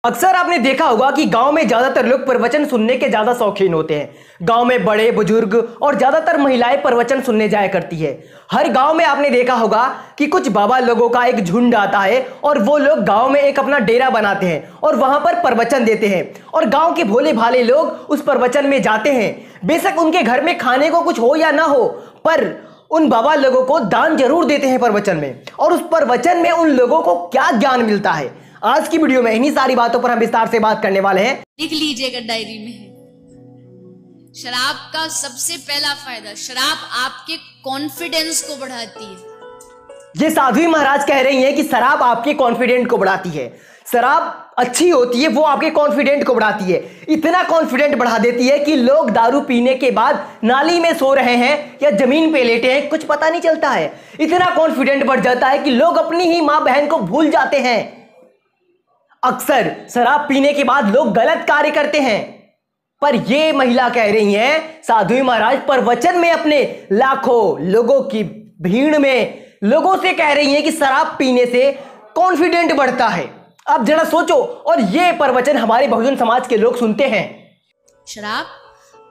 अक्सर आपने देखा होगा कि गांव में ज्यादातर लोग प्रवचन सुनने के ज्यादा शौकीन होते हैं। गांव में बड़े बुजुर्ग और ज्यादातर महिलाएं प्रवचन सुनने जाया करती है। हर गांव में आपने देखा होगा कि कुछ बाबा लोगों का एक झुंड आता है और वो लोग गांव में एक अपना डेरा बनाते हैं और वहां पर प्रवचन देते हैं और गांव के भोले भाले लोग उस प्रवचन में जाते हैं। बेशक उनके घर में खाने को कुछ हो या ना हो, पर उन बाबा लोगों को दान जरूर देते हैं प्रवचन में। और उस प्रवचन में उन लोगों को क्या ज्ञान मिलता है, आज की वीडियो में इन्हीं सारी बातों पर हम विस्तार से बात करने वाले हैं। लिख लीजिएगा डायरी में। शराब का सबसे पहला फायदा, शराब आपके कॉन्फिडेंस को बढ़ाती है। ये साध्वी महाराज कह रही हैं कि शराब आपके कॉन्फिडेंट को बढ़ाती है। शराब अच्छी होती है, वो आपके कॉन्फिडेंट को बढ़ाती है। इतना कॉन्फिडेंट बढ़ा देती है कि लोग दारू पीने के बाद नाली में सो रहे हैं या जमीन पे लेटे हैं, कुछ पता नहीं चलता है। इतना कॉन्फिडेंट बढ़ जाता है कि लोग अपनी ही मां बहन को भूल जाते हैं। अक्सर शराब पीने के बाद लोग गलत कार्य करते हैं, पर यह महिला कह रही हैं, साध्वी महाराज प्रवचन में अपने लाखों लोगों की भीड़ में लोगों से कह रही हैं कि शराब पीने से कॉन्फिडेंट बढ़ता है। अब जरा सोचो, और यह प्रवचन हमारे बहुजन समाज के लोग सुनते हैं। शराब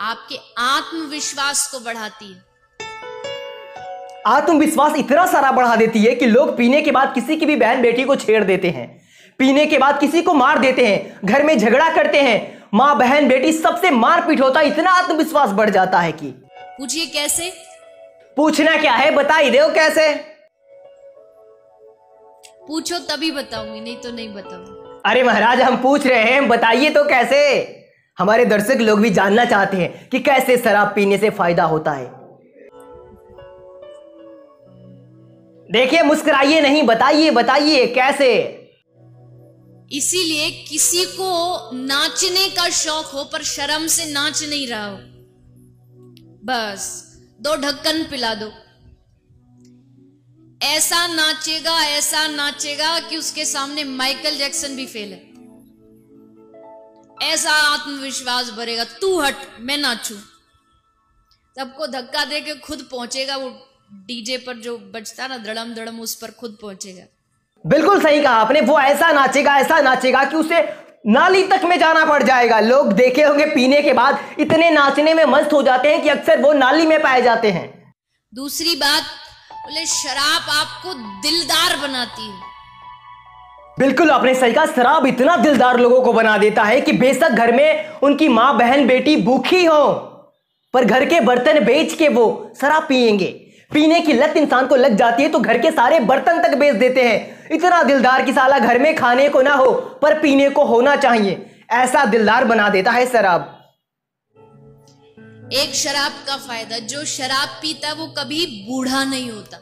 आपके आत्मविश्वास को बढ़ाती है। आत्मविश्वास इतना सारा बढ़ा देती है कि लोग पीने के बाद किसी की भी बहन बेटी को छेड़ देते हैं, पीने के बाद किसी को मार देते हैं, घर में झगड़ा करते हैं, मां बहन बेटी सबसे मारपीट होता है। इतना आत्मविश्वास बढ़ जाता है कि पूछिए कैसे। पूछना क्या है, बता ही दो कैसे। पूछो तभी बताऊंगी, नहीं तो नहीं बताऊंगी। अरे महाराज, हम पूछ रहे हैं, बताइए तो कैसे। हमारे दर्शक लोग भी जानना चाहते हैं कि कैसे शराब पीने से फायदा होता है। देखिए, मुस्कुराइए नहीं, बताइए बताइए कैसे। इसीलिए किसी को नाचने का शौक हो पर शर्म से नाच नहीं रहा हो, बस 2 ढक्कन पिला दो। ऐसा नाचेगा कि उसके सामने माइकल जैक्सन भी फेल है। ऐसा आत्मविश्वास भरेगा, तू हट मैं नाचू। सबको धक्का दे के खुद पहुंचेगा, वो डीजे पर जो बजता ना धड़म धड़म, उस पर खुद पहुंचेगा। बिल्कुल सही कहा आपने। वो ऐसा नाचेगा कि उसे नाली तक में जाना पड़ जाएगा। लोग देखे होंगे पीने के बाद इतने नाचने में मस्त हो जाते हैं कि अक्सर वो नाली में पाए जाते हैं। दूसरी बात, बोले शराब आपको दिलदार बनाती है। बिल्कुल आपने सही कहा। शराब इतना दिलदार लोगों को बना देता है कि बेशक घर में उनकी मां बहन बेटी भूखी हो, पर घर के बर्तन बेच के वो शराब पिएंगे। पीने की लत इंसान को लग जाती है तो घर के सारे बर्तन तक बेच देते हैं। इतना दिलदार कि साला घर में खाने को ना हो पर पीने को होना चाहिए, ऐसा दिलदार बना देता है शराब। एक शराब का फायदा, जो शराब पीता वो कभी बूढ़ा नहीं होता।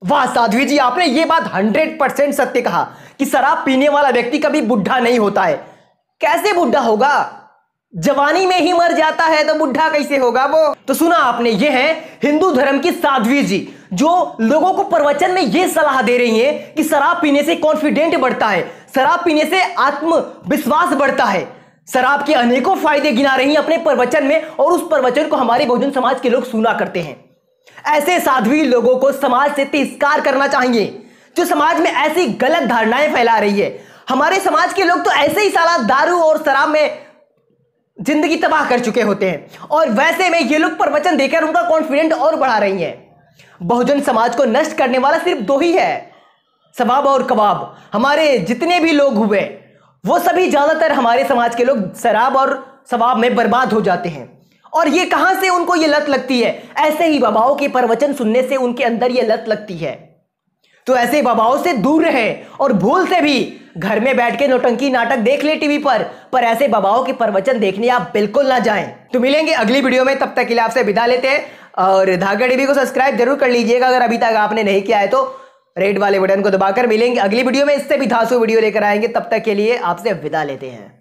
वाह साध्वी जी, आपने ये बात 100% सत्य कहा कि शराब पीने वाला व्यक्ति कभी बुढ़ा नहीं होता है। कैसे बुढ़ा होगा? जवानी में ही मर जाता है तो बुढ़ा कैसे होगा वो। तो सुना आपने, ये है हिंदू धर्म की साध्वी जी, जो लोगों को प्रवचन में ये सलाह दे रही हैं कि शराब पीने से कॉन्फिडेंट बढ़ता है, शराब पीने से आत्मविश्वास बढ़ता है। शराब के अनेकों फायदे गिना रही हैं अपने प्रवचन में, और उस प्रवचन को हमारे बहुजन समाज के लोग सुना करते हैं। ऐसे साध्वी लोगों को समाज से तिरस्कार करना चाहिए, जो समाज में ऐसी गलत धारणाएं फैला रही है। हमारे समाज के लोग तो ऐसे ही साला दारू और शराब में जिंदगी तबाह कर चुके होते हैं, और वैसे में ये लोग प्रवचन देकर उनका कॉन्फिडेंट और बढ़ा रही हैं। बहुजन समाज को नष्ट करने वाला सिर्फ 2 ही है, सबाब और कबाब। हमारे जितने भी लोग हुए वो सभी ज्यादातर हमारे समाज के लोग शराब और सबाब में बर्बाद हो जाते हैं। और ये कहां से उनको ये लत लगती है? ऐसे ही बाबाओं के प्रवचन सुनने से उनके अंदर ये लत लगती है। तो ऐसे बाबाओं से दूर रहे, और भूल से भी घर में बैठ के नौटंकी नाटक देख ले टीवी पर ऐसे बाबाओं के प्रवचन देखने आप बिल्कुल ना जाएं। तो मिलेंगे अगली वीडियो में, तब तक के लिए आपसे विदा लेते हैं। और धागा टीवी को सब्सक्राइब जरूर कर लीजिएगा अगर अभी तक आपने नहीं किया है तो। रेड वाले बटन को दबाकर मिलेंगे अगली वीडियो में, इससे भी धांसू वीडियो लेकर आएंगे। तब तक के लिए आपसे विदा लेते हैं।